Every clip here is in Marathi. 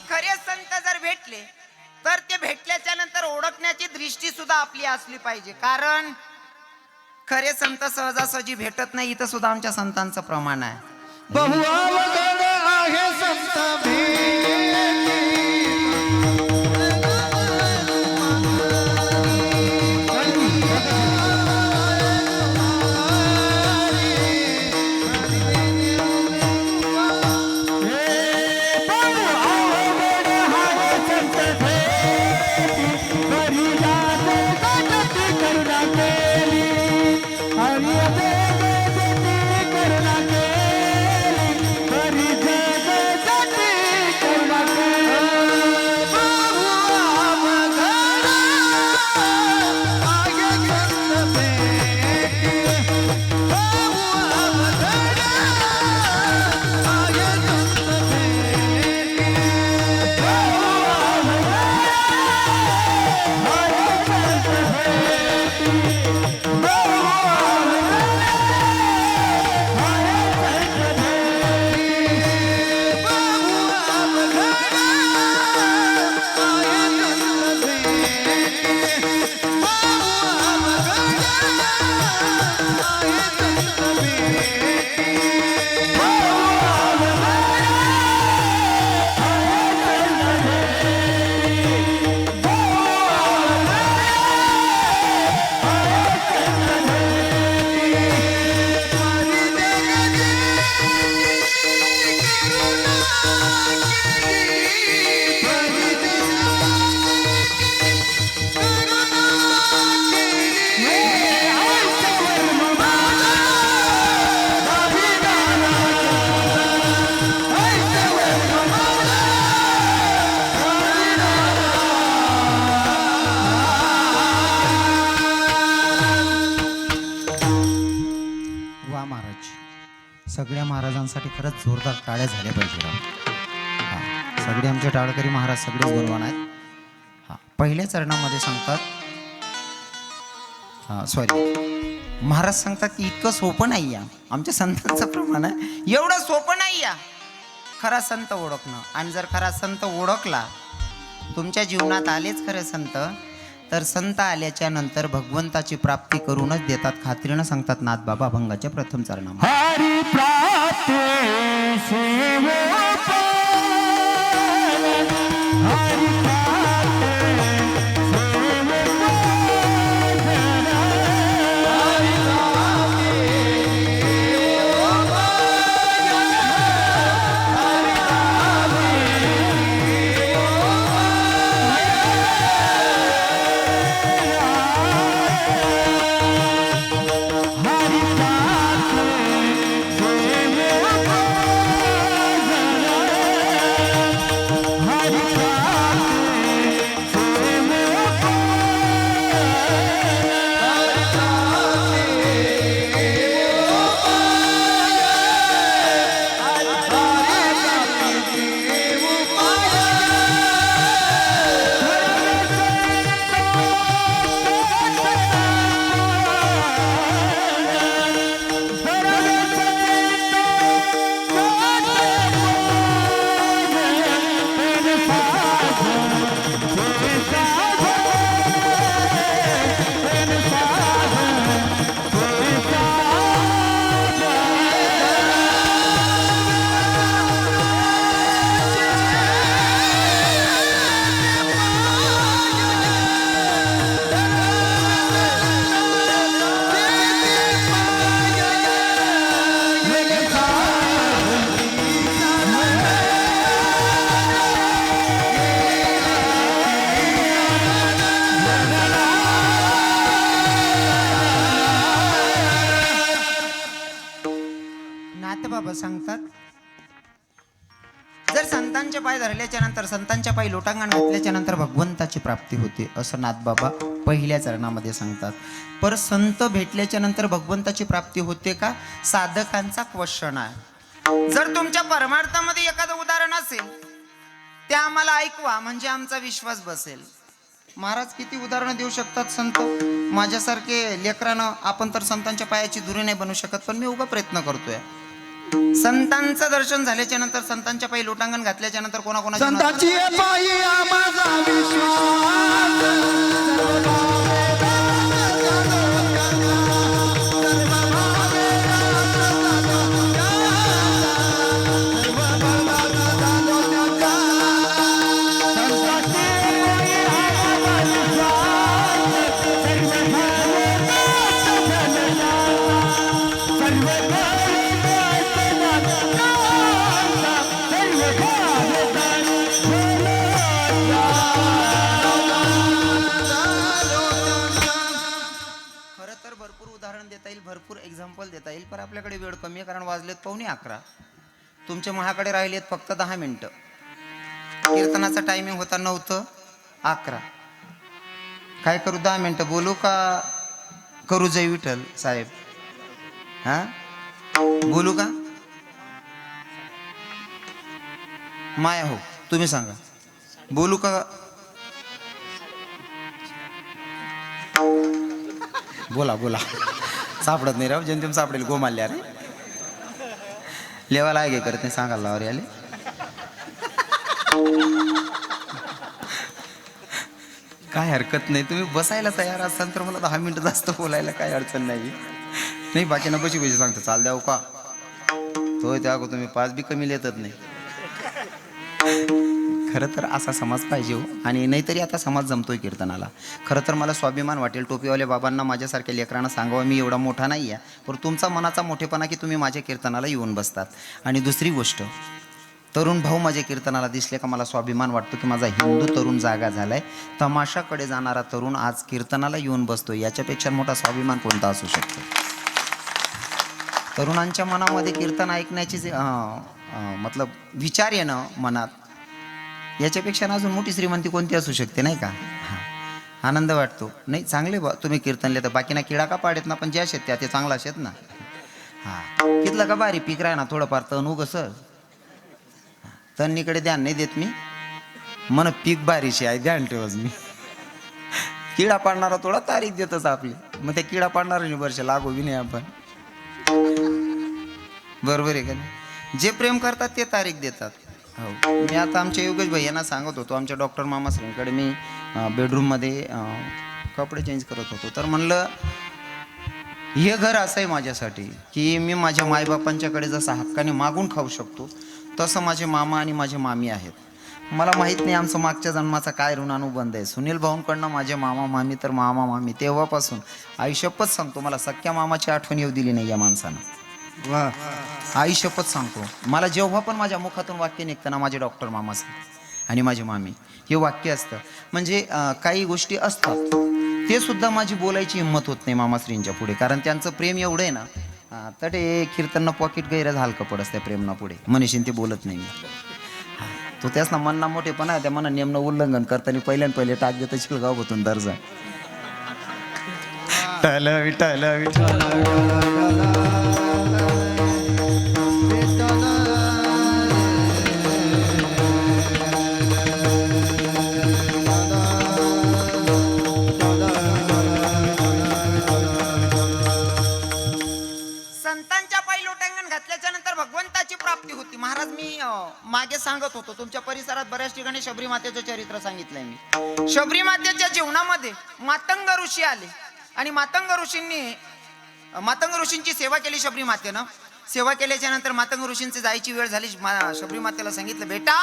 खरे संत जर भेटले तर ते भेटल्याच्या नंतर ओळखण्याची दृष्टी सुद्धा आपली असली पाहिजे. कारण खरे संत सहजासहजी भेटत नाही. इथं सुद्धा आमच्या संतांचं प्रमाण आहे. बहुअवघड आहे संत भेटी. सगळ्या महाराजांसाठी खरंच जोरदार टाळ्या झाल्या पाहिजे राव. हां, सगळे आमचे टाळकरी महाराज सगळेच गुणवान आहेत. हां, पहिल्या चरणामध्ये सांगतात, सॉरी, महाराज सांगतात की इतकं सोपं नाही या. आमच्या संतांचं प्रमाण आहे एवढं सोपं नाही या खरा संत ओळखणं. आणि जर खरा संत ओळखला, तुमच्या जीवनात आलेच खरे संत, तर संत आल्याच्या नंतर भगवंताची प्राप्ती करूनच देतात. खात्रीनं सांगतात नाथबाबा अभंगाच्या प्रथम चरणामध्ये. हरी प्राप्ती नाथबाबा सांगतात, जर संतांचे पाय धरल्याच्या नंतर, संतांच्या पायी लोटांगण घातल्याच्या नंतर भगवंताची प्राप्ती होते, असं नाथबाबा पहिल्या चरणामध्ये सांगतात. पर संत भेटल्याच्या नंतर भगवंताची प्राप्ती होते का, साधकांचा क्वेश्चन आहे. जर तुमच्या परमार्थामध्ये एखादं उदाहरण असेल ते आम्हाला ऐकवा, म्हणजे आमचा विश्वास बसेल. महाराज किती उदाहरणं देऊ शकतात संत. माझ्यासारखे लेकरानं, आपण तर संतांच्या पायाची दुरी नाही बनवू शकत, पण मी उगा प्रयत्न करतोय. संतांचं दर्शन झाल्याच्या नंतर संतांच्या पायी लोटांगण घातल्याच्या नंतर कोणाकोणाच्या संतांची पायी माझा खरं तर भरपूर उदाहरण देता येईल, भरपूर एक्झाम्पल देता येईल, पण आपल्याकडे वेळ कमी आहे कारण वाजलेत 11:15. तुमच्या माझ्याकडे राहिलेत फक्त 10 मिनिटं. कीर्तनाचा टायमिंग होता 9 ते 11. काय करू, 10 मिनिटं बोलू का करू जय विठ्ठल साहेब? हा, बोलू का माया हो, तुम्ही सांगा, बोलू का? बोला बोला, सापडत नाही राव, जेमतेम सापडेल गोमाल्या रे. लेवाला आहे गे करत नाही, सांगायला लावा आले. काय हरकत नाही, तुम्ही बसायला तयार असाल तर मला 10 मिनिटं जास्त बोलायला काय अडचण नाही. नाही बाकीना बशी बशी सांगतो, चाल द्याव का तो त्या तुम्ही 5 बी कमी लेतच नाही. खरं तर असा समाज पाहिजे हो, आणि नाहीतरी आता समाज जमतोय कीर्तनाला. खरं तर मला स्वाभिमान वाटेल टोपीवाल्या बाबांना, माझ्यासारख्या लेकरांना सांगावं, मी एवढा मोठा नाही आहे, पण तुमचा मनाचा मोठेपणा की तुम्ही माझ्या कीर्तनाला येऊन बसतात. आणि दुसरी गोष्ट, तरुण भाऊ माझ्या कीर्तनाला दिसले का मला स्वाभिमान वाटतो की माझा हिंदू तरुण जागा झालाय. तमाशाकडे जाणारा तरुण आज कीर्तनाला येऊन बसतो, याच्यापेक्षा मोठा स्वाभिमान कोणता असू शकतो? तरुणांच्या मनामध्ये कीर्तन ऐकण्याची मतलब विचार येणं मनात, याच्यापेक्षा अजून मोठी श्रीमंती कोणती असू शकते नाही का? हां, आनंद वाटतो. नाही चांगले तुम्ही कीर्तनले तर बाकीना किडा का पाडेत ना, पण ज्या शेत त्या ते चांगला शेत ना. हां, तिथलं का बारी पीक राह ना, थोडंफार तण उगस तणनीकडे ध्यान नाही देत मी, मन पीक बारीशी आहे ध्यान ठेवच मी. किडा पाडणारा थोडा तारीख देतच आपली, मग त्या किडा पाडणारा वर्ष लागू बी नाही आपण. बरोबर आहे का नाही? जे प्रेम करतात ते तारीख देतात. हो, मी आता आमच्या योगेश भैयांना सांगत होतो, आमच्या डॉक्टर मामाश्रींकडे मी बेडरूममध्ये कपडे चेंज करत होतो, तर म्हणलं हे घर असं आहे माझ्यासाठी की मी माझ्या मायबापांच्याकडे जसं हक्काने मागून खाऊ शकतो, तसं माझे मामा आणि माझे मामी आहेत. मला माहीत नाही आमचं मागच्या जन्माचा काय ऋणानुबंध आहे. सुनील भाऊंकडनं माझे मामा मामी तर मामा मामी, तेव्हापासून आयुष्यपत सांगतो, मला सख्या मामाची आठवण येऊ दिली नाही या माणसानं. वा, आयुष्यपत सांगतो, मला जेव्हा पण माझ्या मुखातून वाक्य निघतं ना, माझे डॉक्टर मामाच आणि माझी मामी हे वाक्य असतं. म्हणजे काही गोष्टी असतात ते सुद्धा माझी बोलायची हिंमत होत नाही मामाश्रींच्या पुढे, कारण त्यांचं प्रेम एवढं आहे ना, तर ते कीर्तननं पॉकेट गैरच हलकं पडस त्या प्रेमना पुढे, मनीषीन ते बोलत नाही मी. तो त्याच ना मन्ना मोठेपणा आहे, त्या मना नेमनं उल्लंघन करताना पहिले टाक देतं शिलगाव होतून दर्जा. विठ्ठल विठ्ठल विठ्ठल. संतांच्या पायी लोटांगण घातल्याच्या नंतर भगवंताची प्राप्ती होती. महाराज मी मागे सांगत होतो, तुमच्या परिसरात बऱ्याच ठिकाणी शबरी मातेचं चरित्र सांगितलंय मी. शबरी मातेच्या जीवनामध्ये मातंग ऋषी आले आणि मातंग ऋषींची सेवा केली शबरी मातेनं. सेवा केल्याच्या नंतर मातंग ऋषींची जायची वेळ झाली. शबरी मातेला सांगितलं, बेटा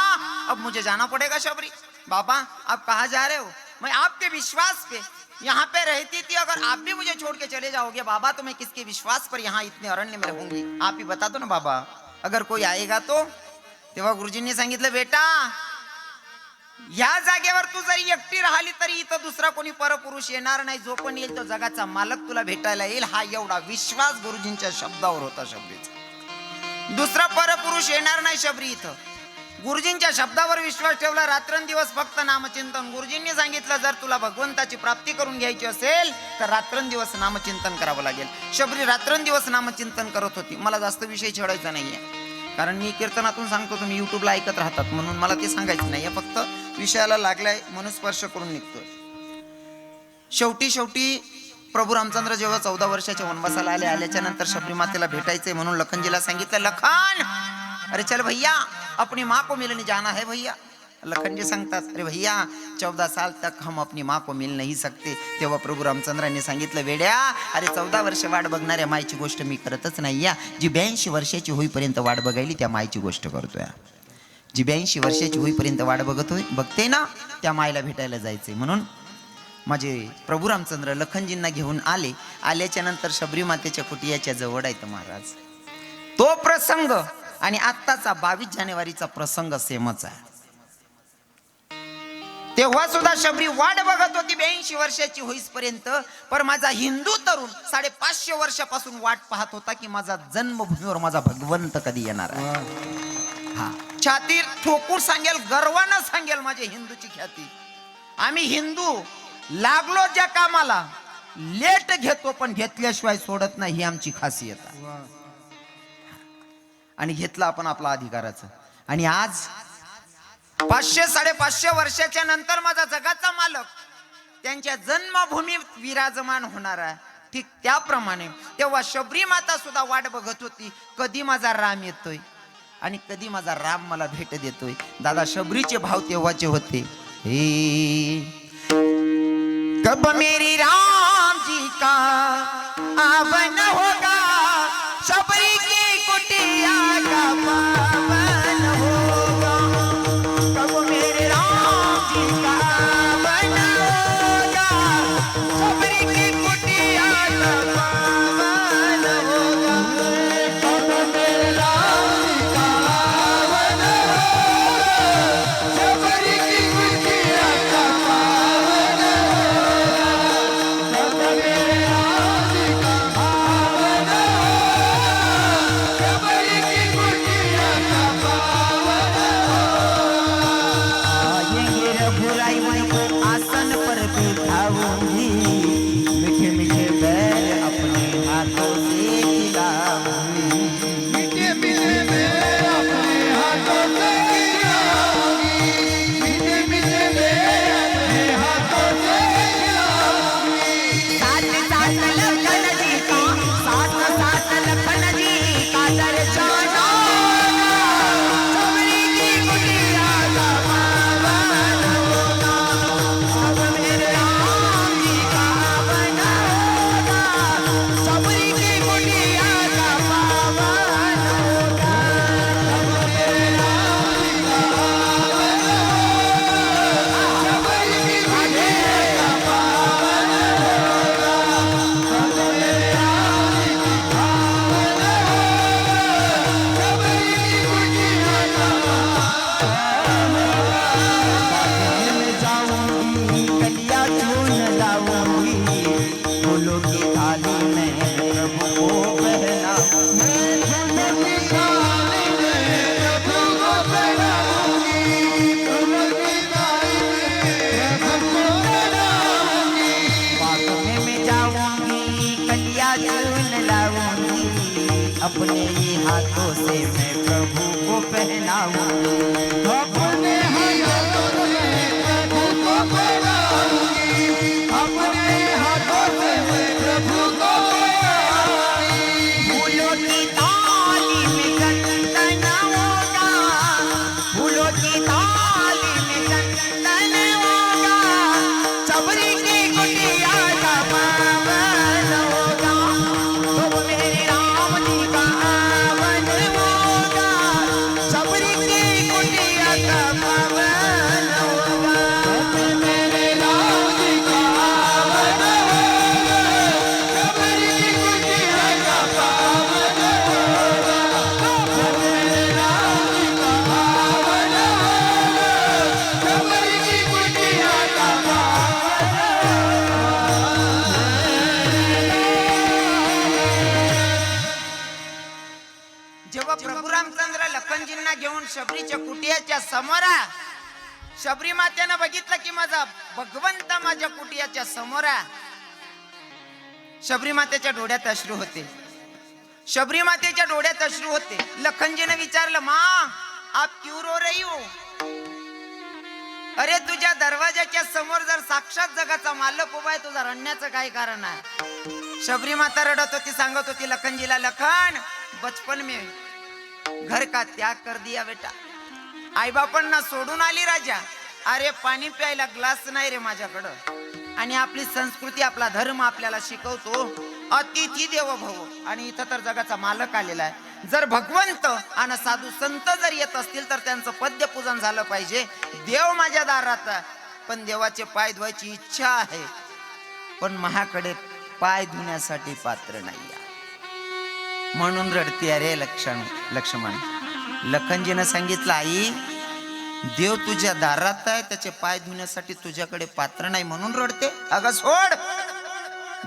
अब मुझे जाना पड़ेगा शबरी. बाबा आप कहाँ जा रहे हो? मैं आपके विश्वास पे यहाँ पे रहती थी, अगर आप भी मुझे छोड़ के चले जाओगे बाबा तो मैं किसके विश्वास पर यहाँ इतने अरण्य में रहूंगी? आप ही बता दो ना बाबा, अगर कोई आएगा तो. तेव्हा गुरुजींनी सांगितलं, बेटा या जागेवर तू जरी एकटी राहिली तरी इथं दुसरा कोणी परपुरुष येणार नाही. जो पण येईल तो जगाचा मालक तुला भेटायला येईल. हा एवढा विश्वास गुरुजींच्या शब्दावर होता शबरीचा. दुसरा परपुरुष येणार नाही शबरी इथं. गुरुजींच्या शब्दावर विश्वास ठेवला. रात्रंदिवस फक्त नामचिंतन. गुरुजींनी सांगितलं, जर तुला भगवंताची प्राप्ती करून घ्यायची असेल तर रात्रंदिवस नामचिंतन करावं लागेल. शबरी रात्रंदिवस नामचिंतन करत होती. मला जास्त विषय छेडायचा नाहीये, कारण मी कीर्तनातून सांगतो, तुम्ही युट्यूबला ऐकत राहतात, म्हणून मला ते सांगायचं नाहीये. फक्त विषयाला लागलाय म्हणून स्पर्श करून निघतोय. शेवटी प्रभू रामचंद्र जेव्हा 14 वर्षाच्या वनवासाला आल्याच्या नंतर शबरी मातेला भेटायचंय म्हणून लखनजीला सांगितलं, लखन अरे चल भैया अपनी माँ को मिलने जाना है भैया. लखन जी सांगतात, अरे भैया 14 साल तक हम अपनी माँ को मिल नहीं सकते. तेव्हा प्रभू रामचंद्रांनी सांगितलं, वेड्या अरे 14 वर्ष वाट बघणाऱ्या मायची गोष्ट मी करतच नाही या. जी 82 वर्षाची होईपर्यंत वाट बघायली त्या मायची गोष्ट करतोय. जी 82 वर्षाची होईपर्यंत वाट बघते ना त्या मायला भेटायला जायचंय. म्हणून माझे प्रभू रामचंद्र लखनजींना घेऊन आल्याच्या नंतर शबरी मातेच्या कुटियाच्या जवळ आहेत महाराज. तो प्रसंग आणि आत्ताचा 22 जानेवारीचा प्रसंग सेमच आहे. तेव्हा सुद्धा शबरी वाट बघत होती 82 वर्षाची होईपर्यंत. पर माझा हिंदू तरुण 550 वर्षापासून वाट पाहत होता की माझा जन्मभूमीवर माझा भगवंत कधी येणार आहे. हा छाती ठोकून सांगेल, गर्वानं सांगेल माझ्या हिंदूची ख्याती. आम्ही हिंदू लागलो ज्या कामाला लेट घेतो पण घेतल्याशिवाय सोडत नाही, ही आमची खासियत आहे. आणि घेतला आपण आपला अधिकाराचं. आणि आज 500-550 वर्षाच्या नंतर माझा जगाचा मालक त्यांच्या जन्मभूमीत विराजमान होणार आहे. ठीक त्याप्रमाणे तेव्हा शबरी माता सुद्धा वाट बघत होती, कधी माझा राम येतोय आणि कधी माझा राम मला भेट देतोय. दादा शबरीचे भाव तेव्हाचे होते, हे कब मेरी राम जी का आवन होगा, शबरी की कुटिया का पावन होगा. कब मेरे राम जी का आवन होगा, शबरी की कुटिया का पावन होगा. कब मेरे राम जी का आवन होगा, शबरी की कुटिया का पावन होगा. कब मेरे राम जी का आवन होगा, शबरी की कुटिया का पावन होगा. आएंगे रघुराई मैं आसन पर बिठाऊंगी, मीठे मीठे बैर अपने हाथों से खिलाऊंगी. मीठे मीठे बैर अपने हाथों से खिलाऊंगी. मीठे मीठे बैर अपने हाथों से खिलाऊंगी. साथ साथ लखन जी का, साथ साथ लखन जी का दर्शन होगा, शबरी की कुटिया का पावन होगा. अब मेरे राम जी का आवन होगा, शबरी की कुटिया का पावन होगा. अब मेरे राम जी का आवन होगा, शबरी की कुटिया का पावन होगा. अब मेरे राम जी का आवन होगा, शबरी की कुटिया का जाऊंगी, कलिया चून लाऊंगी, फूलों की थाली में प्रभु को पहनाऊंगी. फूलों की थाली में प्रभु को पहनाऊंगी. फूलों की थाली में प्रभु को पहनाऊंगी. बागों में मैं जाऊंगी, कलिया चून लाऊंगी, अपने ही हाथों से मैं प्रभु को पहनाऊंगी. अपने हाथों से प्रभु को पहनाऊंगी. अपने हाथों से मैं प्रभु को पहनाऊंगी. फूलों की थाली में चंदन होगा, फूलों की थाली में चंदन होगा, शबरी की कुटिया का पावन होगा. तो मेरे राम जी का आवन होगा, शबरी की कुटिया का पावन होगा. तो मेरे राम जी का आवन होगा, शबरी की कुटिया का पावन होगा. तो मेरे राम जी का आवन होगा, शबरी की कुटिया का पावन जेव्हा प्रभू रामचंद्र लखनजींना घेऊन शबरीच्या कुटियाच्या समोर शबरी मातेनं बघितलं की माझा भगवंत माझ्या कुटियाच्या समोर शबरी मातेच्या डोळ्यात अश्रू होते. शबरी मातेच्या डोळ्यात अश्रू होते. लखनजीने विचारलं, माँ आप क्यों रो रही हो? अरे तुझ्या दरवाजाच्या समोर जर साक्षात जगाचा मालक उभा आहे, तुझा रडण्याचं काय कारण आहे? शबरी माता रडत होती, सांगत होती लखनजीला, लखन बचपन में घर का त्याग कर दिया बेटा. आई बापांना सोडून आली राजा. अरे पाणी प्यायला ग्लास नाही रे माझ्याकडं. आणि आपली संस्कृती, आपला धर्म आपल्याला शिकवतो अतिथी देवो भव. आणि इथं तर जगाचा मालक आलेला आहे. जर भगवंत आणि साधू संत जर येत असतील तर त्यांचं पद्य पूजन झालं पाहिजे. देव माझ्या दारात आहे, पण देवाचे पाय धुवायची इच्छा आहे, पण माझ्याकडे पाय धुण्यासाठी पात्र नाही आहे. म्हणून रडते अरे लक्ष्मण. लखनजीनं सांगितलं, आई देव तुझ्या दारात आहे, त्याचे पाय धुण्यासाठी तुझ्याकडे पात्र नाही म्हणून रडते. अगं सोड,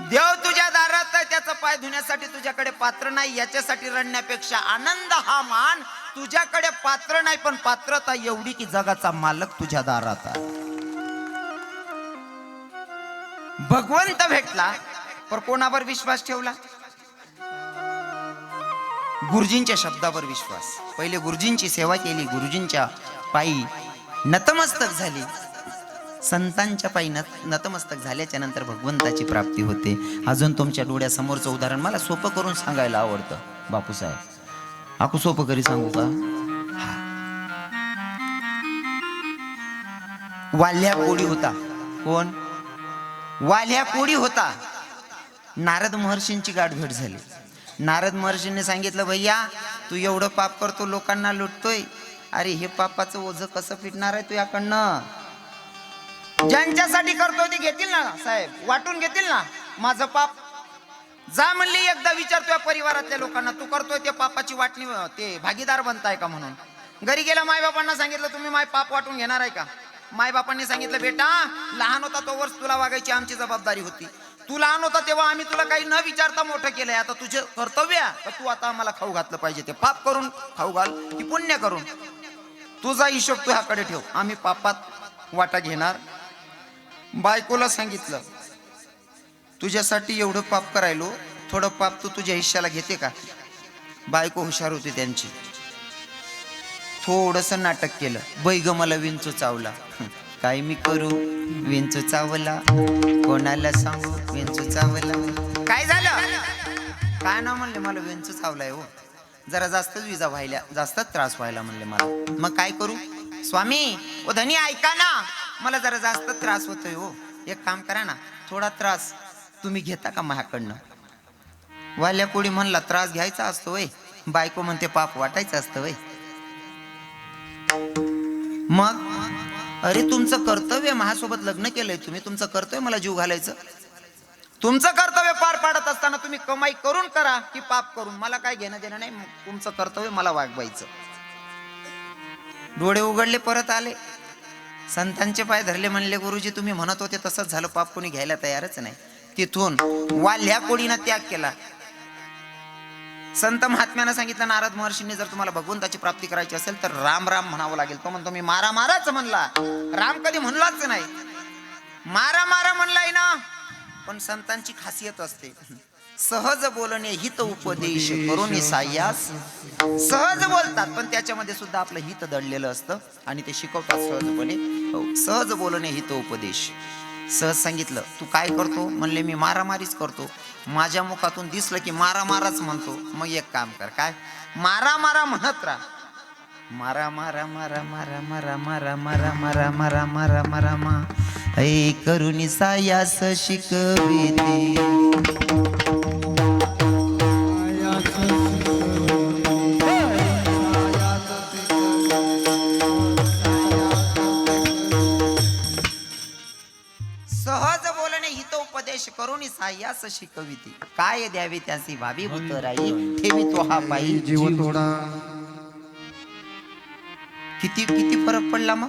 देव तुझ्या दारात आहे, त्याचा पाय धुण्यासाठी तुझ्याकडे पात्र नाही, याच्यासाठी रडण्यापेक्षा आनंद हा मान. तुझ्याकडे पात्र नाही, पण पात्रता एवढी की जगाचा मालक तुझ्या दारात आहे. भगवंत भेटला, पण कोणावर विश्वास ठेवला? गुरुजींच्या शब्दावर विश्वास. पहिले गुरुजींची सेवा केली, गुरुजींच्या पायी नतमस्तक झाली. संतांच्या पायी नतमस्तक झाल्याच्या नंतर भगवंताची प्राप्ती होते. अजून तुमच्या डोळ्यासमोरचं उदाहरण मला सोपं करून सांगायला आवडतं. बापूसाहेब, आकू सोपं करी सांगू का? वाल्ह्या कोळी होता. कोण? वाल्ह्या कोळी होता. नारद महर्षींची गाठभेट झाली. नारद महर्षींनी सांगितलं, भैया तू एवढं पाप करतो, लोकांना लुटतोय, अरे हे पापाचं ओझं कसं फिटणार आहे तुझ्याकडनं? ज्यांच्यासाठी करतोय ते घेतील ना साहेब, वाटून घेतील ना माझं पाप. जा म्हणली एकदा विचार तुझ्या परिवारातल्या लोकांना, तू करतोय ते पापाची वाटणी, ते भागीदार बनताय का म्हणून. घरी गेला मायबापांना सांगितलं, तुम्ही माय पाप वाटून घेणार आहे का? मायबापांनी सांगितलं, बेटा लहान होता तो वर्ष तुला वागायची आमची जबाबदारी होती. तू लहान होता तेव्हा आम्ही तुला काही न विचारता मोठं केलंय. आता तुझे कर्तव्य आहे, तू आता आम्हाला खाऊ घातलं पाहिजे. ते पाप करून खाऊ घाल की पुण्य करून, तुझा हिशोब तुझ्याकडे ठेव, आम्ही पापात वाटा घेणार. बायकोला सांगितलं, तुझ्यासाठी एवढं पाप करायलो, थोडं पाप तू तुझ्या हिश्श्याला घेते का? बायको हुशार होती त्यांची, थोडस नाटक केलं. बैग मला विंचू चावला. काय मी करू? विंचू चावला, कोणाला सांगू विंचू चावला. काय झालं? काय ना म्हणले, मला विंचू चावलाय हो, जरा जास्तच विजा व्हायला, जास्तच त्रास व्हायला म्हणले मला. मग काय करू? स्वामी ओ धनी ऐका ना, मला जरा जास्त त्रास होतोय हो, एक काम करा ना, थोडा त्रास तुम्ही घेता का माझ्याकडनं? वाल्या कोडी म्हणला, त्रास घ्यायचा असतो वय? बायको म्हणते पाप वाटायचं असतं वय? मग अरे तुमचं कर्तव्य, माझ्यासोबत लग्न केलंय तुम्ही, तुमचं कर्तव्य मला जीव घालायचं. तुमचं कर्तव्य पार पाडत असताना तुम्ही कमाई करून करा की पाप करून, मला काय घेणं देणं नाही. तुमचं कर्तव्य मला वागवायचं. डोळे उघडले, परत आले, संतांचे पाय धरले, म्हणले गुरुजी तुम्ही म्हणत होते तसंच झालं, पाप कोणी घ्यायला तयारच नाही. तिथून वाल्ह्या कोडीनं त्याग केला. संत महात्म्यानं सांगितलं, नारद महर्षींनी जर तुम्हाला भगवंताची प्राप्ती करायची असेल तर राम राम म्हणावं लागेल. तो म्हणतो मी मारा माराच म्हणला, राम कधी म्हणलाच नाही, मारा मारा म्हणलाय ना. पण संतांची खासियत असते, सहज बोलणे हित उपदेश करून सायास. सहज बोलतात, पण त्याच्यामध्ये सुद्धा आपलं हित दडलेलं असतं आणि ते शिकवतात सहजपणे. सहज बोलणे हित उपदेश. सहज सांगितलं, तू काय करतो? म्हणले मी मारामारीच करतो. माझ्या मुखातून दिसलं की मारा माराच म्हणतो. मग एक काम कर, काय? मारा मारा म्हणत राहा. मारा मारा मारा मारा मारा मारा मारा मारा मारा मारा मारा मा ऐ करुणी सायास शिकविते. सहज बोलणे हित उपदेश करून सायास शिकविते. काय द्यावे त्यासी भावी भूत राई, ठेवी तो हा पायी जीव थोडा. किती किती फरक पडला. मग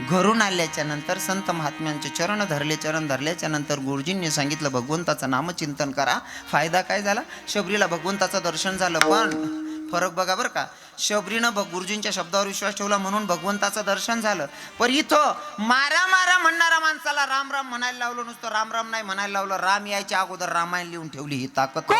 घरून आल्याच्या नंतर संत महात्म्यांचे चरण धरले. चरण धरल्याच्या नंतर गुरुजींनी सांगितलं भगवंताचं नामचिंतन करा. फायदा काय झाला? शबरीला भगवंताचं दर्शन झालं. पण फरक बघा बरं का, शबरीनं गुरुजींच्या शब्दावर विश्वास ठेवला म्हणून भगवंताचं दर्शन झालं. पण इथं मारा मारा म्हणणारा माणसाला राम राम म्हणायला लावलं, नुसतं राम राम नाही म्हणायला लावलं. राम यायच्या अगोदर रामायण लिहून ठेवली. ही ताकद.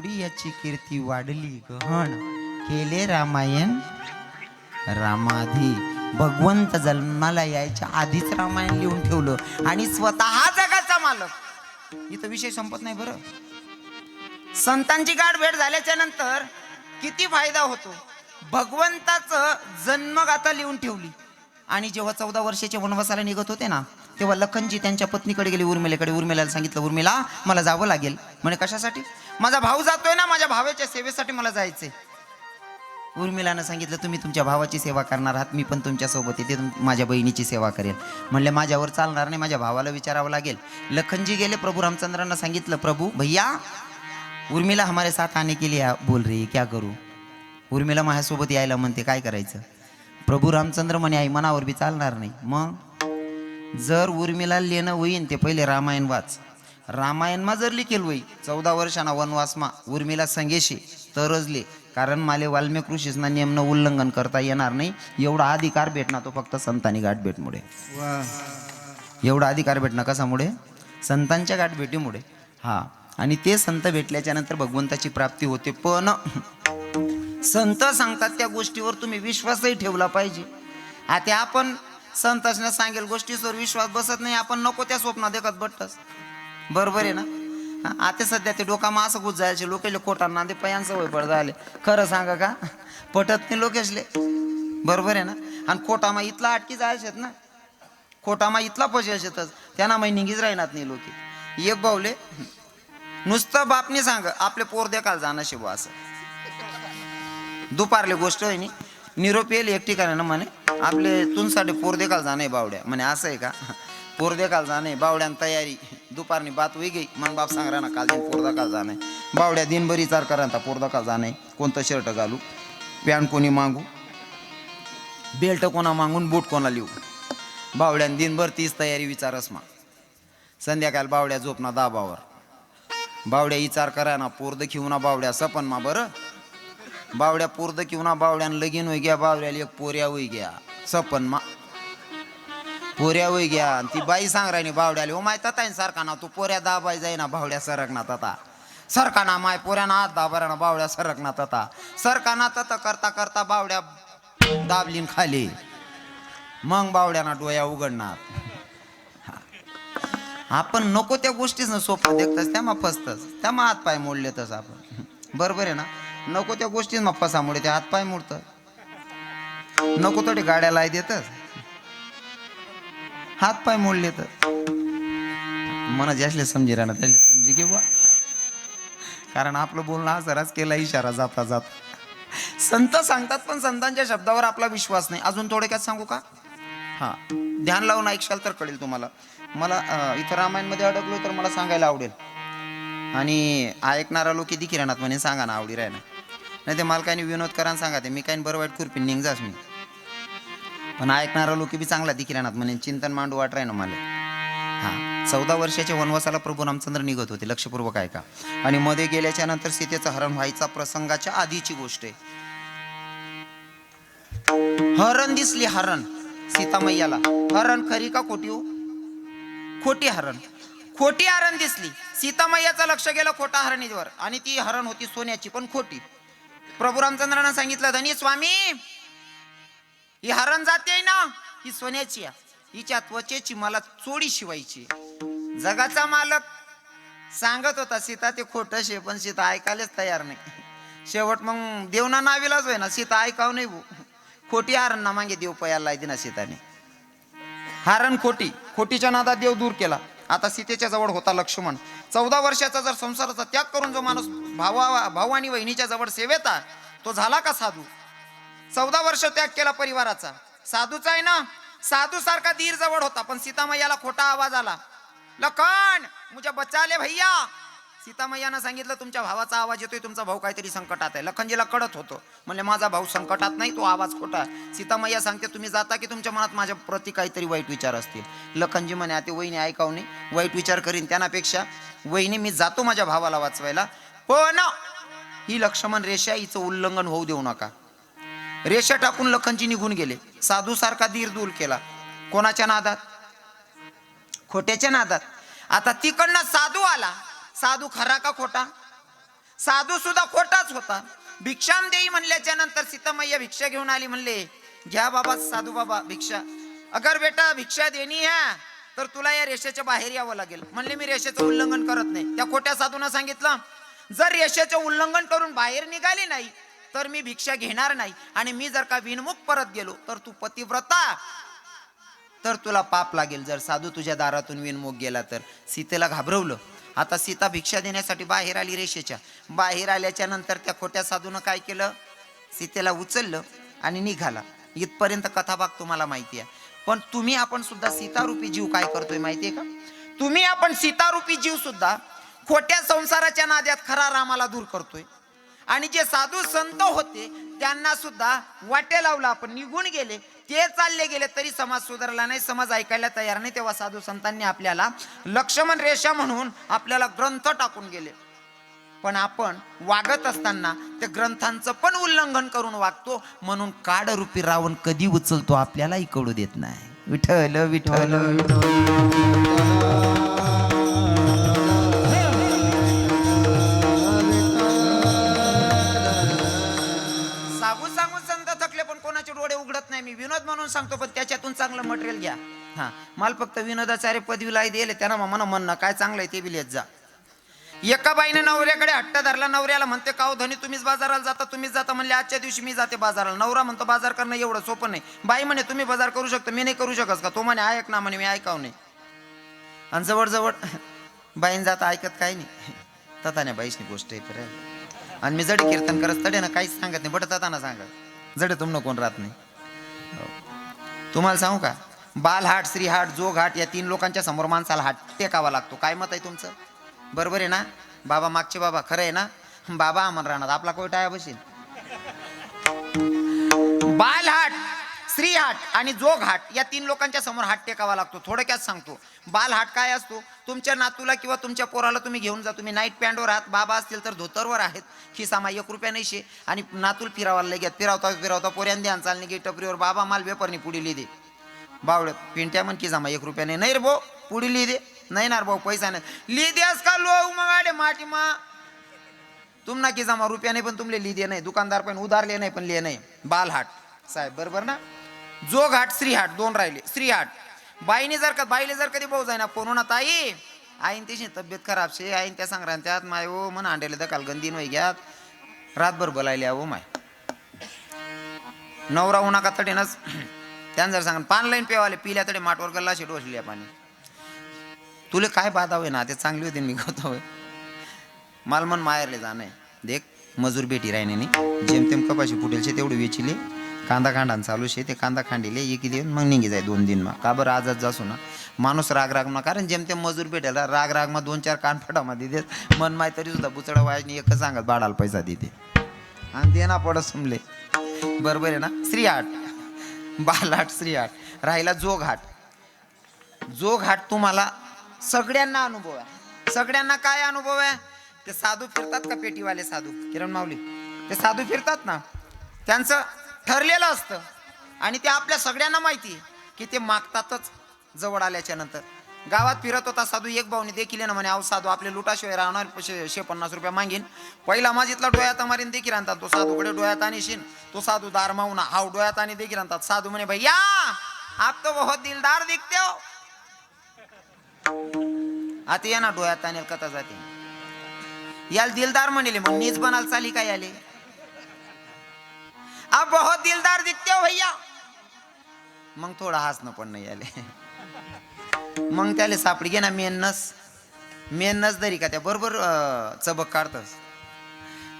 थोडी याची कीर्ती वाढली गहन, केले रामायण रामाधी. भगवंत जन्माला यायच्या आधीच रामायण लिहून ठेवलं आणि स्वतः जगाचा मालक. इथं विषय संपत नाही बरं. संतांची गाठ भेट झाल्याच्या नंतर किती फायदा होतो. भगवंताचं जन्मगाथा लिहून ठेवली. आणि जेव्हा 14 वर्षाचे वनवासाला निघत होते ना, तेव्हा लखनजी त्यांच्या पत्नीकडे गेले, उर्मिलेकडे. उर्मिलाला सांगितलं, उर्मिला मला जावं लागेल. म्हणे कशासाठी? माझा भाऊ जातोय ना, माझ्या भावाच्या सेवेसाठी मला जायचंय. उर्मिलानं सांगितलं, तुम्ही तुमच्या भावाची सेवा करणार आहात, मी पण तुमच्या सोबत येते, माझ्या बहिणीची सेवा करेल. म्हणले माझ्यावर चालणार नाही, माझ्या भावाला विचारावं लागेल. लखनजी गेले, प्रभू रामचंद्रांना सांगितलं, प्रभू भैया उर्मिला हमारे साथ आने के लिए बोल रही, क्या करू? उर्मिला माझ्यासोबत यायला म्हणते, काय करायचं? प्रभू रामचंद्र म्हणे, आई मनावर बी चालणार नाही. मग जर उर्मिला लेणं होईन ते पहिले रामायण वाच. रामायणमा जर लिखेल होई 14 वर्षांना वनवासमा उर्मिला संगेशी तरजले, कारण माले वाल्मिक ऋषीसना नियमनं उल्लंघन करता येणार नाही. एवढा अधिकार भेटणार तो फक्त संतांनी गाठ भेटमुळे. वा. एवढा अधिकार भेटणं कशामुळे? संतांच्या गाठ भेटीमुळे. हा, आणि ते संत भेटल्याच्या नंतर भगवंताची प्राप्ती होते. पण संत सांगतात त्या गोष्टीवर तुम्ही विश्वासही ठेवला पाहिजे. आता आपण संतांना सांगेल गोष्टीवर विश्वास बसत नाही, आपण नको त्या स्वप्नात देखत बट्टस. बरोबर आहे ना? आता सध्या ते डोकामा असं गुज जायचे लोकेले खोटांना ते पयांचं वय पड झाले. खरं सांगा का पटत नाही लोकेशले. बरोबर आहे ना? आणि खोटामा इथला अटकी जायचेत ना, खोटामा इथला पशायचेतच, त्यांना महिनिंगीच राहणार नाही लोके. एक बावले नुसतं बापनी सांग आपले पोर देखाल जाणं शिवा, असं दुपारले गोष्ट आहे नी. निरोप येईल एक ठिकाणी ना, म्हणे आपले तुमसाठी पोर देखाल जाणे बावड्या. म्हणे असं आहे का? पोर देखाल जाणे बावड्यान तयारी. दुपारनी बात होई गई, मन बाप सांग ना काल दिन पोर देखाल जाणे. बावड्या दिनभर विचार करा पोर देखाल जाणे, कोणतं शर्ट घालू, पॅन्ट कोणी मागू, बेल्ट कोणा मागून, बूट कोणा लिहू. बावड्यान दिनभर तीच तयारी विचारस मा. संध्याकाळ बावड्या झोपना दाबावर. बावड्या विचार करा ना पोरद खिवना बावड्या सपन मा. बरं बावड्या पोरद खिवना बावड्यान लगीन होई गया, बावड्याला एक पोऱ्या होई गया सपन मा. पोऱ्या होई गया आणि ती बाई सांग राहिली बावड्याला, ओ माय तता सारखा ना तू पोऱ्या दाबाय जाई ना, बावड्या सरकना तता सरकाना माय पोऱ्याना हात दाबरा ना, बावड्या सरकना तता सरकाना तता करता करता बावड्या दाबलीन खाली. मग बावड्याना डोया उघडणार. आपण नको त्या गोष्टीच सोपं देखतस, त्यामा फसतस, त्यामा हातपाय मोडलेतस आपण. बरोबर आहे ना? नको त्या गोष्टीच मग फसामुळे ते हातपाय मोडतं. नको तोटे गाड्या लाई देतस, हातपाय मोडले तर मना ज्यासले समजी राहणार त्याला समजी घे बा. कारण आपलं बोलणं हा जराच केला इशारा जाता जात. संत सांगतात पण संतांच्या शब्दावर आपला विश्वास नाही. अजून थोडक्यात सांगू का? हा, ध्यान लावून ऐकशाल तर कळेल तुम्हाला. मला इथं रामायणमध्ये अडकलो तर मला सांगायला आवडेल, आणि ऐकणारा लोक किती किराणात म्हणे सांगा ना आवडी राहिना. नाही ते मला काही विनोद करा सांगा, ते मी काही बरं वाईट खुरपी निघजास मी. पण ऐकणारा लोक बी चांगला दिखिराणात म्हणे चिंतन मांडू वाट राही ना मला. हा, 14 वर्षाच्या वनवासाला प्रभू रामचंद्र निघत होते. लक्षपूर्वक ऐका. आणि मध्ये गेल्याच्या नंतर सीतेचं हरण व्हायचा प्रसंगाच्या आधीची गोष्ट आहे. हरण दिसली, हरण सीतामय्याला. हरण खरी का खोटी हो? खोटी हरण. खोटी हरण दिसली. सीतामय्याचं लक्ष गेलं खोटा हरणीवर, आणि ती हरण होती सोन्याची पण खोटी. प्रभू रामचंद्रांना सांगितलं, धनी स्वामी ही हरण जाते ना, ही सोन्याची आहे, हिच्या त्वचेची मला चोडी शिवायची. जगाचा मालक सांगत होता सीता ते खोटं शे, पण सीता ऐकायलाच तयार नाही. शेवट मग देवना नावीलाच होय ना, सीता ऐकाव नाही भू. खोटी हरण ना मागे देव पयाला दिना सीताने. हरण खोटी, खोटीच्या नादात देव दूर केला. आता सीतेच्या जवळ होता लक्ष्मण. 14 वर्षाचा जर संसाराचा त्याग करून जो माणूस भाऊ आणि वहिनीच्या जवळ सेवेता, तो झाला का साधू? 14 वर्ष त्याग केला परिवाराचा, साधूच आहे ना. साधू सारखा धीर जवळ होता, पण सीतामय्याला खोटा आवाज आला, लखन मुझे बचा ले भैया. सीतामय्यानं सांगितलं तुमच्या भावाचा आवाज येतोय, तुमचा भाऊ काहीतरी संकटात आहे. लखनजीला कळत होतो, म्हणजे माझा भाऊ संकटात नाही, तो आवाज खोटा. सीतामय्या सांगते तुम्ही जाता की तुमच्या मनात माझ्या प्रति काहीतरी वाईट विचार असतील. लखनजी म्हणे आता वहिनी ऐकाव नाही, वाईट विचार करीन, त्यापेक्षा वहिनी मी जातो माझ्या भावाला वाचवायला, पण ही लक्ष्मण रेषा हिचं उल्लंघन होऊ देऊ नका. रेषा टाकून लखनजी निघून गेले. साधू सारखा धीर दूर केला. कोणाच्या नादात? खोट्याच्या नादात. आता तिकडनं साधू आला. साधू खरा का खोटा? साधू सुद्धा खोटाच होता. भिक्षाम देई म्हणल्याच्या नंतर सीतामय्या भिक्षा घेऊन आली. म्हणले घ्या बाबा साधू बाबा भिक्षा. अगर बेटा भिक्षा देनी है तर तुला या रेषेच्या बाहेर यावं लागेल. म्हणले मी रेषेचं उल्लंघन करत नाही. त्या खोट्या साधूनं सांगितलं जर रेषेचं उल्लंघन करून बाहेर निघाली नाही तर मी भिक्षा घेणार नाही. आणि मी जर का विनमुख परत गेलो तर तू पतिव्रता तर तुला पाप लागेल. जर साधू तुझ्या दारातून विनमुख गेला तर. सीतेला घाबरवलं. आता सीता भिक्षा देण्यासाठी बाहेर आली. रेषेच्या बाहेर आल्याच्या नंतर त्या खोट्या साधूनं काय केलं, सीतेला उचललं आणि निघाला. इथपर्यंत कथाभाग तुम्हाला माहिती आहे. पण तुम्ही आपण सुद्धा सीतारूपी जीव काय करतोय माहितीये का? तुम्ही आपण सीतारूपी जीव सुद्धा खोट्या संसाराच्या नाद्यात खरा रामाला दूर करतोय. आणि जे साधू संत होते त्यांना सुद्धा वाटे लावला. आपण निघून गेले, ते चालले गेले तरी समाज सुधारला नाही, समाज ऐकायला तयार नाही. तेव्हा साधू संतांनी आपल्याला लक्ष्मण रेषा म्हणून आपल्याला ग्रंथ टाकून गेले. पण आपण वागत असताना त्या ग्रंथांचं पण उल्लंघन करून वागतो. म्हणून काडरूपी रावण कधी उचलतो आपल्यालाही कळू देत नाही. विठ्ठल विठ्ठल सांगून सांगून संत थकले पण कोणाचे डोळे उघडत नाही. मी विनोद म्हणून सांगतो पण त्याच्यातून चांगलं मटेरियल घ्या. हा मला फक्त विनोदाचार्य पदवीला दिले त्यांना म्हणा म्हणणं काय चांगलं आहे ते बी लिहित जा. एका बाईने नवऱ्याकडे हट्ट धरला. नवऱ्याला म्हणते का हो धनी तुम्हीच बाजाराला जाता, तुम्हीच जाता. म्हणले आजच्या दिवशी मी जाते बाजाराला. नवरा म्हणतो बाजार करणं एवढं सोपं नाही. बाई म्हणे तुम्ही बाजार करू शकता, मी नाही करू शकत का? तो म्हणे ऐक ना म्हणे मी ऐकाव नाही. आणि जवळ बाईन जाता ऐकत काही नाही. तथाने बाईशनी गोष्ट आहे पर. आणि मी जडी कीर्तन करत तडे ना काहीच सांगत नाही. बट तथाना सांगत जडे तुमनं कोण राहत नाही. तुम्हाला सांगू का, बालहाट, श्रीहाट, जोगहाट या 3 लोकांच्या समोर माणसाला हात टेकावा लागतो. काय मत आहे तुमचं? बरोबर आहे ना बाबा? मागचे बाबा खरं आहे ना? बाबा अमर राहणार आपला कोई टाया बसेल. बालहाट, श्रीहाट आणि जोगहाट या 3 लोकांच्या समोर हात टेकावा लागतो. थोडक्यात सांगतो. बालहाट काय असतो? तुमच्या नातूला किंवा तुमच्या पोराला तुम्ही घेऊन जा. तुम्ही नाईट पॅन्टवर आहात, बाबा असतील तर धोतरवर आहेत, खिसामा 1 रुपया नाही शे. आणि नातूल फिरावाला लगेच फिरावता पोऱ्यान द्या चालणे गे टपरीवर बाबा माल वेपरनी पुढे लिहि दे. बावळ पिंट्या म्हण की जामा 1 रुपया नाही रे भाऊ पुढे लिहि दे. नाही ना भाऊ पैसा नाही लिहि द्यास का लो मग आडे माटी मा तुम ना की जमा रुपया नाही पण तुमले लिहि दे नाही. दुकानदार पण उधारले नाही पण लिहि नाही. बालहाट साहेब बरोबर ना? जोगहाट, श्रीहाट 2 राहिले. श्रीहाट बाईने जर का बाईले जर कधी भाऊ जाईना फोन होणार ताई आईन त्याची तब्येत खराब शे, आईन त्या संक्रांत्यात माय ओ म्हण अंडेले दकाल गंदीन वय घ्यात रातभर बोलायले अहो माय. नवरा उन्हा का तडेनच त्यानं जर सांगा पान लाईन पेवाले पिल्या तडे माटवर गल्ला शेट वसल्या पाणी. तुले काय बाधा होय ना ते चांगली होते मी गवता होय. मालमन माहेरले जाणे देख मजूर बेटी राहिने नाही जेमतेम कपाशी फुटेल शे तेवढे वेचिले कांदा खांडान चालू शे. ते कांदा खांडिले एकी देऊन मग निघी जाय 2 दिन मा. का बरं आजच जासू ना माणूस राग ना कारण जेमतेम मजूर भेटेल राग मा 2-4 कानफटामध्ये देत मन माय तरी सुद्धा बुचडा वाजनी एक सांगत बाडाला पैसा देते आणि ते ना पडत सुमले. बरोबर आहे ना? श्रीहाट, बालहाट, श्रीहाट राहिला जोगहाट. जोगहाट तुम्हाला सगळ्यांना अनुभव आहे. सगळ्यांना काय अनुभव आहे? ते साधू फिरतात का पेटीवाले साधू किरण माऊली ते साधू फिरतात ना त्यांचं ठरलेलं असतं आणि ते आपल्या सगळ्यांना माहिती की ते मागतातच. जवळ आल्याच्या नंतर गावात फिरत होता साधू. एक भाऊने देखील ना म्हणे अहो साधू आपले लुटाशिवाय राहणार 150 रुपये मागीन. पहिला माझीतला डोळ्यात मारीन देखील आणतात. तो साधूकडे डोळ्यात आणि शिन तो साधू दार मावना हाव डोळ्यात आणि देखील आणतात. साधू म्हणे भैया आप तो बहुत दिलदार दिखते हो. आता या ना डोळ्यात आणि कथा जाते याल दिलदार म्हणले मग नीच बनाल चाली काय आले. आप बहुत दिलदार दिखते हो भैया. मग थोडा हसणं पण नाही आले. मग त्याला सापडी घे ना मेन नस दरी का त्या बरोबर चबक काढतस.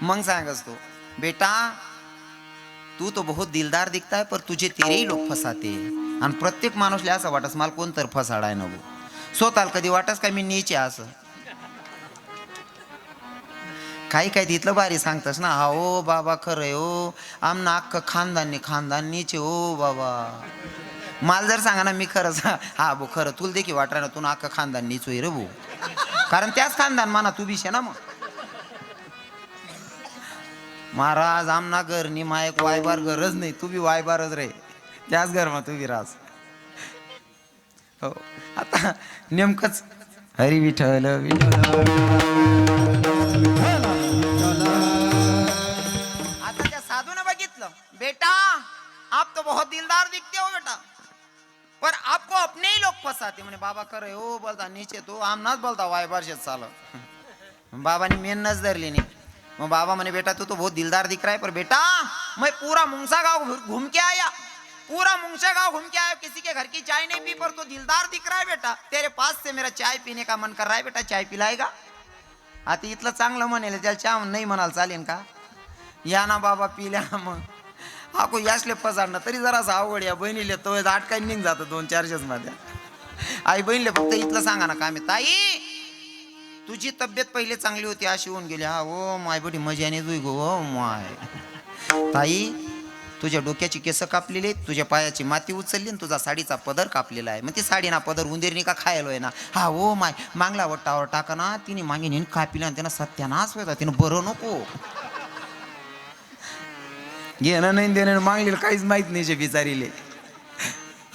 मग सांगस तो बेटा तू तो बहुत दिलदार दिखता है पर तुझे तेरेही लोक फसाते. आणि प्रत्येक माणूसला असं वाटस मला कोणतर फसाडाय नको. स्वतःला कधी वाटस काय मी नीचे असं काही काही तिथलं भारी सांगतस ना. हा ओ बाबा खरंय हो आमना अख्खं खानदान नीचे हो बाबा. मला जर सांगा ना मी खरंच हा भो खरं तुला देखील वाटणार ना तू अख्खं खानदान नीचोय रे भाऊ. कारण त्याच खानदान माना तू बिशे ना. मग महाराज आमना घर नी मायक वायबार गरज नाही तू बी वायबारच रे त्याच घरमा तू बी राज. हो आता नेमकंच हरी विठ्ठल विठ्ठल बेटा आप तो बहुत दिलदार दिखते हो बेटा, पर आपको अपने ही लोग फसाते. म्हणे बाबा करे हो बोलता नीचे तो आमनाच बोलता वाय बारशेत चाल. बाबाने मेहनत धरली नाही. मग बाबा म्हणे बेटा तू तो बहुत दिलदार दिख रहा है, पर बेटा मैं पूरा मुंगसा गांव घूम के आया, पूरा मुंगसा गांव घूम के आया, किसी के घर की चाय नहीं पी, पर तू दिलदार दिख रहा है बेटा. तेरे पास से मेरा चाय पीने का मन कर रहा है बेटा, चाय पिलाएगा. आता इथलं चांगलं म्हणेल त्याला चहा नाही म्हणाल चालेल का. या ना बाबा पिल्या. मग आको यासले फसाडणं तरी जरासं अवघड. या बहिणीले तो आटकाय निघ जातं 2-4 मध्ये. आई बहिणीले फक्त इथलं सांगा ना काम आहे. ताई तुझी तब्येत पहिले चांगली होती अशी होऊन गेली. हा oh my Badi मजाने Jui go oh my. ताई तुझ्या डोक्याची केस कापलेली, तुझ्या पायाची माती उचलली, तुझा साडीचा पदर कापलेला आहे. मग ती साडी ना पदर उंदेरनी का खायलोय ना. हा ओ माय मागला वट्टावर टाका ना, तिने मागे नेऊन कापिला आणि त्यानं सत्यानाश व्हायचा. तिनं बरं नको घेणं नाही देणं मागलेलं काहीच माहित नाही जे बिचारीले.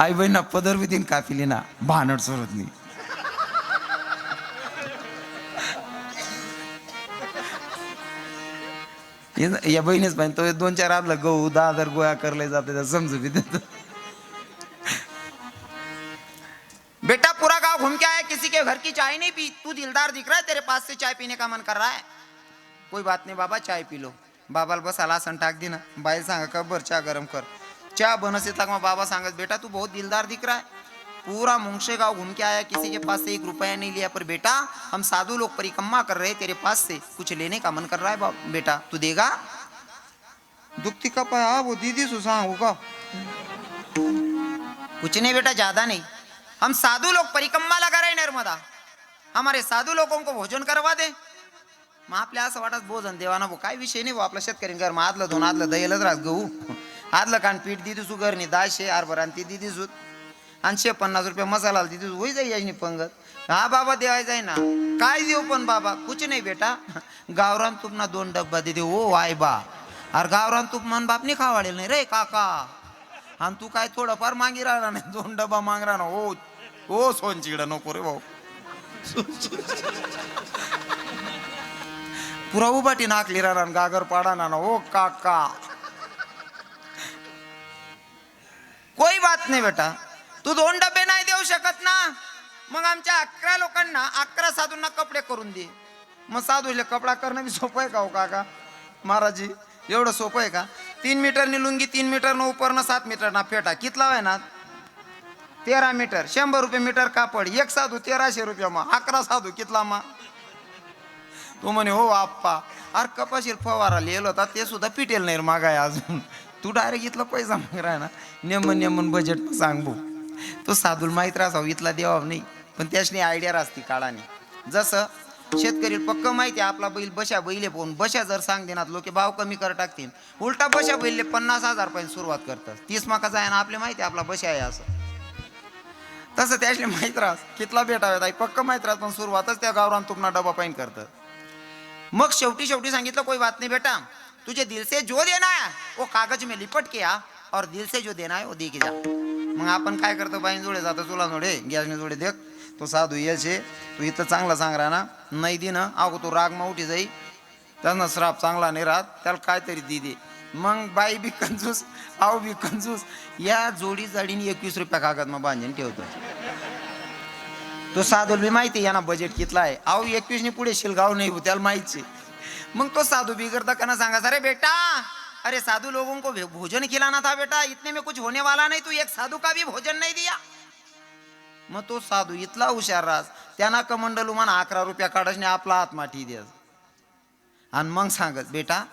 आई बहिणीना पदर बी तिने कापिली ना, भानड सोडत नाही. या बहिणीच पाहिजे तो 2-4 आदला गहू 10,000 गोळा करले जाते समजू बी देतो. बेटा पूरा गांव घूम के आया, किसी के घर की चाय नहीं पी, तू दिलदार दिख रहा है, तेरे पास से चाय पीने का मन कर रहा है. कोई बात नहीं बाबा चाय पी लो. बाबाला बसाला आसन टाक दी ना. बाई सांगा का बर चहा गरम कर. चहा बनस येता मग बाबा सांगत बेटा तू बहुत दिलदार दिख रहा है, पूरा मुंगशे गांव घूम के आया, किसी के पास से 1 रुपया नहीं लिया, पर बेटा हम साधु लोग परिक्रमा कर रहे, तेरे पास से कुछ लेने का मन कर रहा है बेटा, तू देगा. दुखती का पाया वो दीदी सुसांग होगा. कुछ नहीं बेटा ज्यादा नहीं, हम साधु लोग परिक्रमा लगा रहे नर्मदा, हमारे साधु लोगों को भोजन करवा दे. मग आपल्या असं वाटत भोजन देवाना भाऊ काय विषय नाही भाऊ, आपला शेतकरी घर मग आदलं 2 आदलं दयलच राहत गहू आदलं कान पीठ दिदी सु घरनी 10 हरभरा आणि ती दिदी सुत आणि 50 रुपये मसाला दिदी होई जाई यायनी पंगत. हा बाबा देवाय जाय ना काय देऊ पण बाबा कुछ नाही बेटा, गावरान तूप ना 2 डब्बा दे दे. ओ आय बा अरे गावरान तूप मन बाप नाही खावाडेल नाही रे काका, आणि तू काय थोडंफार मागी राहणार नाही 2 डब्बा माग राहणार. ओ ओ सोनचिडा नको रे भाऊ. पुरा उभाटी नाकली राहणार गागर पाडा ना. ओ काका कोई बात नाही बेटा, तू 2 डबे नाही देऊ शकत ना, मग आमच्या 11 लोकांना 11 साधूंना कपडे करून दे. मग साधूले कपडा करणं बी सोपं आहे का हो काका महाराजी, एवढं सोपं आहे का. 3 मीटरनी लुंगी, 3 मीटरनं उपरनं 7 मीटरना फेटा कितला आहे ना 13 मीटर, 100 रुपये मीटर कापड. 1 साधू 1300 रुपया मग 11 साधू कितला मा. तो म्हणे हो आप्पा अरे कपाशील फवारा लिहिलं होता ते सुद्धा पिटेल नाही मागाय अजून, तू डायरेक्ट इथला पैसा माग राहा ना. नेमन बजेट सांग भाऊ. तो साधूला माहीत राहावं इथला देवा नाही, पण त्याची आयडिया राहते काळाने. जसं शेतकरी पक्क माहिती आहे आपला बैल बशा बैले पाहून बशा जर सांग देणार लोक भाव कमी कर टाकतील, उलटा बशा बैलले 50,000 रुपये सुरुवात करतात. 30 माकाचा आहे ना आपले माहिती आहे आपला बशा आहे असं. तसं त्याची माहीत राहत कितला भेटावे पक्क माहीत राहत, पण सुरुवातच त्या गावरान तुपना डबा पाईन करतात. मग शेवटी सांगितलं कोई बात नहीं बेटा, तुझे दिल से जो देना है वो कागज में लिपट के आ और दिल से जो देना है वो दे के जा. मग आपण काय करतो बाईन जोडे जातो चुला जोडे गॅसने जोडे देख तो साधू येचे तू इथं चांगला सांग राहा ना नाही दे ना अगो तो राग उठी जाई त्यांना श्राप चांगला नाही राहत त्याला काहीतरी दे दे. मग बाई बी कंजूस आव बी कंजूस, या जोडी जाडीने 21 रुपया कागद मग बांधून ठेवतो. तो साधू बी माहिती आहे ना बजेट कितला आहे. अहो 21 पुढे शिलगाव नाही त्याला माहिती. मग तो साधू बिगड़ता कहना सांगा अरे बेटा अरे साधु लोगों को भोजन खिलाना था बेटा, इतने में कुछ होने वाला नहीं, तू 1 साधू का भी भोजन नहीं दिया. मग तो साधू इतला हुशार रास त्यांना कमंडलू म्हणा 11 रुपया काढसने आपला हात माठी द्या आणि मग सांगत बेटा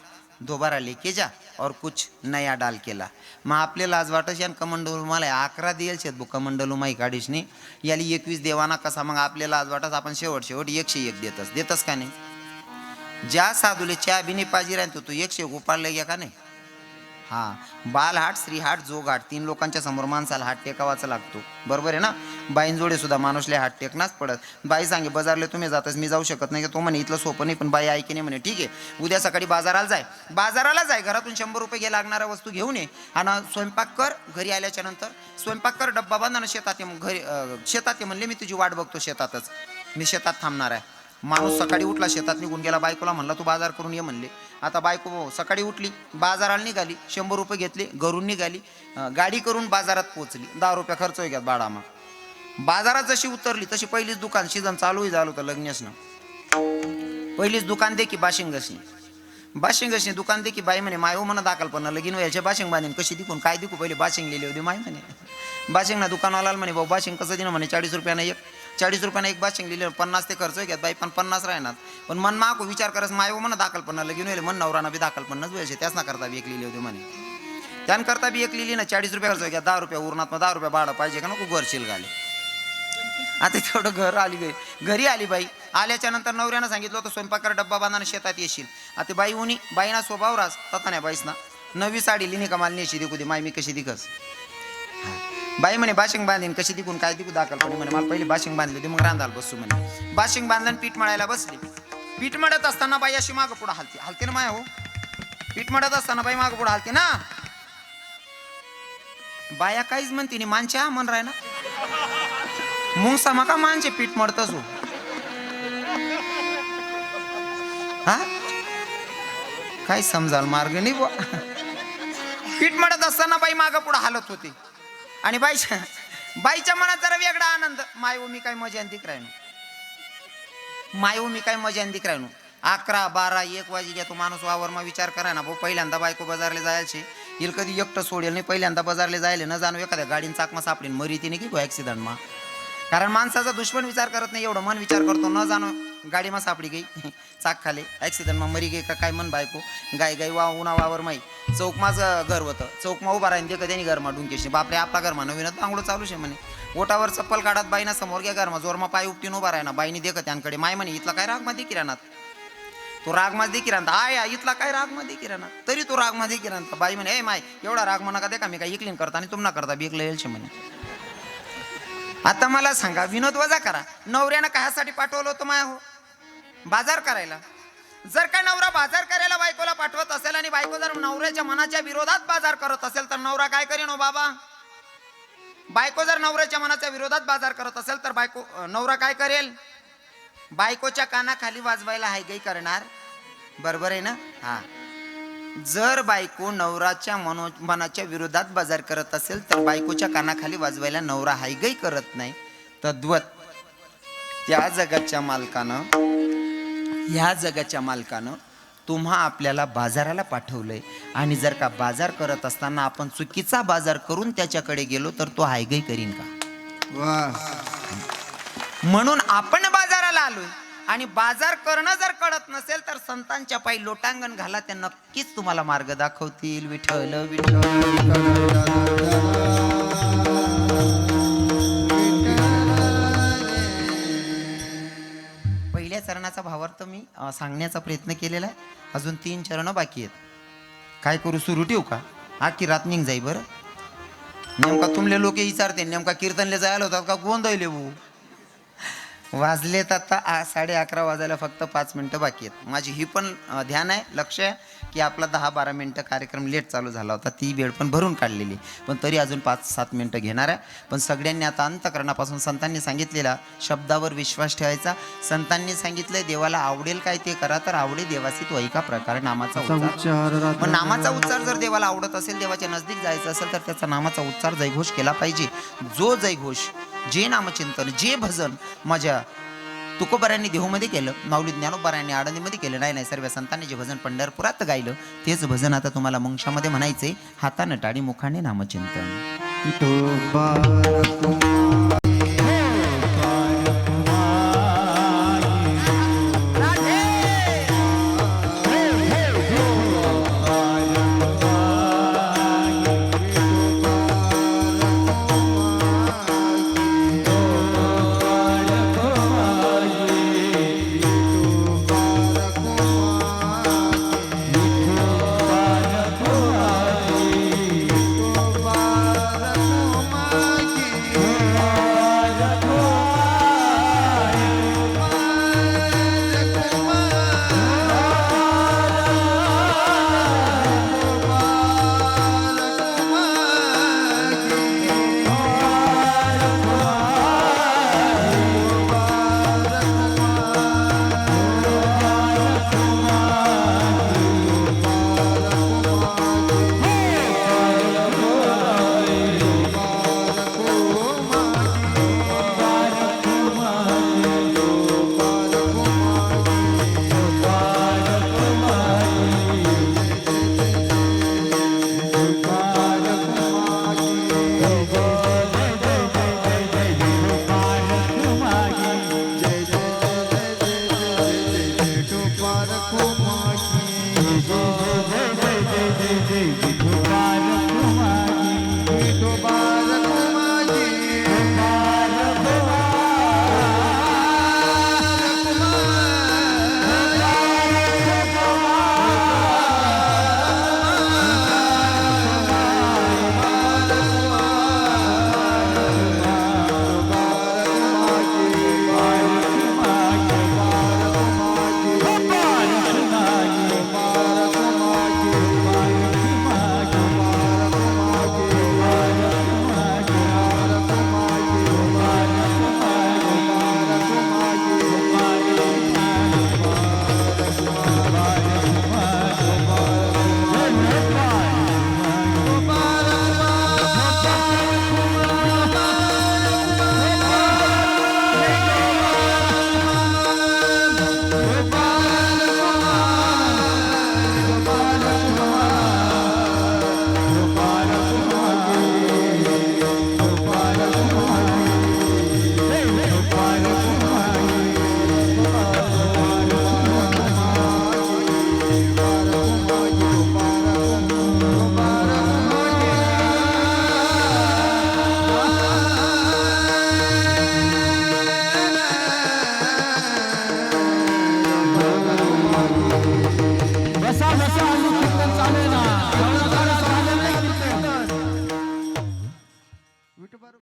दोबारा लेके जा और कुछ नया डाल केला. मग आपले लाज वाटस यान कमंडलू मला 11 देईल शेत बो कमंडलू माई काढीसने याली 21 देवाना कसा. मग आपले लाज वाटस आपण शेवट 101 देतस का नाही. ज्या साधूले चहा बिनी पाजी राहील तो 101 उपाडले घ्या का नाही. हा बालहाट श्रीहाट जोघाट 3 लोकांच्या समोर माणसाला हात टेकावाचा लागतो बरोबर आहे ना. बाईन जोडे सुद्धा माणूसले हात टेकनाच पडत. बाई सांगे बाजारले तुम्ही जातच मी जाऊ शकत नाही. तो म्हणे इथलं सोपं नाही, पण बाई ऐके नाही म्हणे ठीक आहे उद्या सकाळी बाजाराला जाय घरातून 100 रुपये घे लागणाऱ्या वस्तू घेऊन ये आणि स्वयंपाक कर. घरी आल्याच्या नंतर स्वयंपाक कर डब्बा बांधा ना शेतात ये. घरी शेतात ये म्हणले मी तुझी वाट बघतो शेतातच, मी शेतात थांबणार आहे. माणूस सकाळी उठला शेतात निघून गेला, बायकोला म्हणला तू बाजार करून ये म्हणले. आता बायको सकाळी उठली, बाजाराला निघाली, 100 रुपये घेतले, घरून निघाली, गाडी करून बाजारात पोहोचली, 10 रुपये खर्च होई घ्यात बाळामा. बाजारात जशी उतरली तशी पहिलीच दुकान, सीझन चालूही झालं होतं लग्नच ना, पहिलीच दुकान दे की बाशिंग घसणी दुकान दे की बाई म्हणे माय हो म्हणा दाखल पण लगीन व्हायचे बाशिंग बांधीन कशी दिकून काय दिकू, पहिले बाशिंग लिहिली होती माय म्हणे. बाशिंग ना दुकानवाला म्हणे भाऊ बाशिंग कसं दिनं म्हणे 40 रुपयानं एक, 40 रुपयानं एक बाशिंग लिहिलं, 50 ते खर्च घ्यात बाई, पण 50 राहणार. पण मन माको विचार करस माय हो म्हणा दाखल पण लगीन व्हायला, मन नवराना बी दाखल पण व्हायचे, त्याच ना करता बी एक लिहिली होती म्हणे. त्यानकरता बी एक लिहिली ना, 40 रुपये खर्च घ्या, 10 रुपये उरणात, 10 रुपये भाडं पाहिजे का नको घरशील घाले. आता तेवढं घरी आली बाई. आल्याच्या नंतर नवऱ्यानं सांगितलं होतं स्वयंपाकर डब्बा बांधाने शेतात येशील. आता बाई उनी बाईना स्वभाव रास तथा नाही बाईस ना, नवी साडी लिहिणी का माल नेशी दिकू दे माय मी कशी दिकस. बाई म्हणे बाशिंग बांधीन कशी दिकून काय दिकू दाखल पण म्हणे मला पहिले बाशिंग बांधली होती मग रांधाल बसू म्हणे. बाशिंग बांधलं पीठ मळायला बसली. पीठ मळत असताना बाई अशी मागं पुढं हलते ना माय हो, पीठ मळत असताना बाई मागं पुढं हलते ना. बाया काहीच म्हणते नाही, मानच्या मन राय ना मुंग समा का मानचे पीठ मळतस हो. हा काय समजाल मार्ग नाही बुवा. पीठ मळत असताना बाई मागं पुढं हालत होती आणि बाईच्या मनात जरा वेगळा आनंद. मायो मी काय मजा दिक राहिनो, मायो मी काय मजा दिक राहिनो. 11, 12, 1 वाजी घ्या तो माणूस वावरमा विचार करा ना भाऊ. पहिल्यांदा बायको बाजारला जायचे, हिल कधी एकटं सोडेल नाही. पहिल्यांदा बाजारला जायले न जाणू एखाद्या गाडीन चाकमा सापडीन मरी ती नाही की ऍक्सिडेंट मा. कारण माणसाचा दुश्मन विचार करत नाही, एवढं मन विचार करतो न जाणो गाडी मा सापडी गई चाक खाले ऍक्सिडेंट मा मरी गई का काय मन बायको. गाई उन्हा वावर माई चौक माझं घर होतं, चौक मा उभा राहीन दे कधी घरमा डुंकेशी बापरे आपला घरमा नवीनच बांगडो चालू शे म्हणे. ओटावर चप्पल काढत बाईना समोर घ्या घरमा जोरमा पाय उपटीन उभा राहिना. बाईनी देखत त्यांकडे माय म्हणे इथला काय राग मध्ये किराणात, तो राग मध्ये किराणा आय इथला काय राग मध्ये किराणा, तरी तो राग मध्ये किराणा. बाई म्हणे ए माय एवढा राग म्हणा का दे का मी काय इकलीन करता आणि तुम ना करता बिकलं येईल म्हणे. आता मला सांगा विनोद वजा करा, नवऱ्यानं कशासाठी पाठवलं होतं माया हो, बाजार करायला. जर काय नवरा बाजार करायला बायकोला पाठवत असेल आणि बायको जर नवऱ्याच्या मनाच्या विरोधात बाजार करत असेल तर नवरा काय करेन हो बाबा. बायको जर नवऱ्याच्या मनाच्या विरोधात बाजार करत असेल तर नवरा काय करेल, बायकोच्या कानाखाली वाजवायला हायगई करणार. बरोबर आहे ना. हा जर बायको नवराच्या मनाच्या विरोधात बाजार करत असेल तर बायकोच्या कानाखाली वाजवायला नवरा हायगई करत नाही. तद्वत त्या जगाच्या मालकानं तुम्हा आपल्याला बाजाराला पाठवलंय आणि जर का बाजार करत असताना आपण चुकीचा बाजार करून त्याच्याकडे गेलो तर तो हायगई करीन का. म्हणून आपण बाजाराला आलोय आणि बाजार करणं जर कळत नसेल तर संतांच्या पायी लोटांगण घाला, त्या नक्कीच तुम्हाला मार्ग दाखवतील. विठ्ठल विठ्ठल. पहिल्या चरणाचा भावार्थ मी सांगण्याचा प्रयत्न केलेला आहे. अजून 3 चरण बाकी आहेत. काय करू, सुरू ठेवू का, आखी रात निघ जाई. बरं नेमका तुमले लोक विचारते नेमका कीर्तनले जायला होतात का गोंधळले भाऊ. वाजलेत आता 11:30 वाजायला फक्त 5 मिनटं बाकी आहेत. माझी ही पण ध्यान आहे, लक्ष आहे की आपला 10-12 मिनटं कार्यक्रम लेट चालू झाला होता, ती वेळ पण भरून काढलेली, पण तरी अजून 5-7 मिनटं घेणार आहे. पण सगळ्यांनी आता अंतःकरणापासून संतांनी सांगितलेला शब्दावर विश्वास ठेवायचा. संतांनी सांगितलंय देवाला आवडेल काय ते करा, तर आवडे देवासी तो एका प्रकारे नामाचा उच्चार. मग नामाचा उच्चार जर देवाला आवडत असेल, देवाच्या नजदीक जायचं असेल तर त्याचा नामाचा उच्चार जयघोष केला पाहिजे. जो जयघोष, जे नामचिंतन, जे भजन माझ्या तुकोबारांनी देहूमध्ये केलं, माऊली ज्ञानोबारांनी आळंदीमध्ये केलं, नाही सर्व संतांनी जे भजन पंढरपुरात गायलं तेच भजन आता तुम्हाला मुंगशामध्ये म्हणायचे. हातानं टाळी मुखाने नामचिंतन.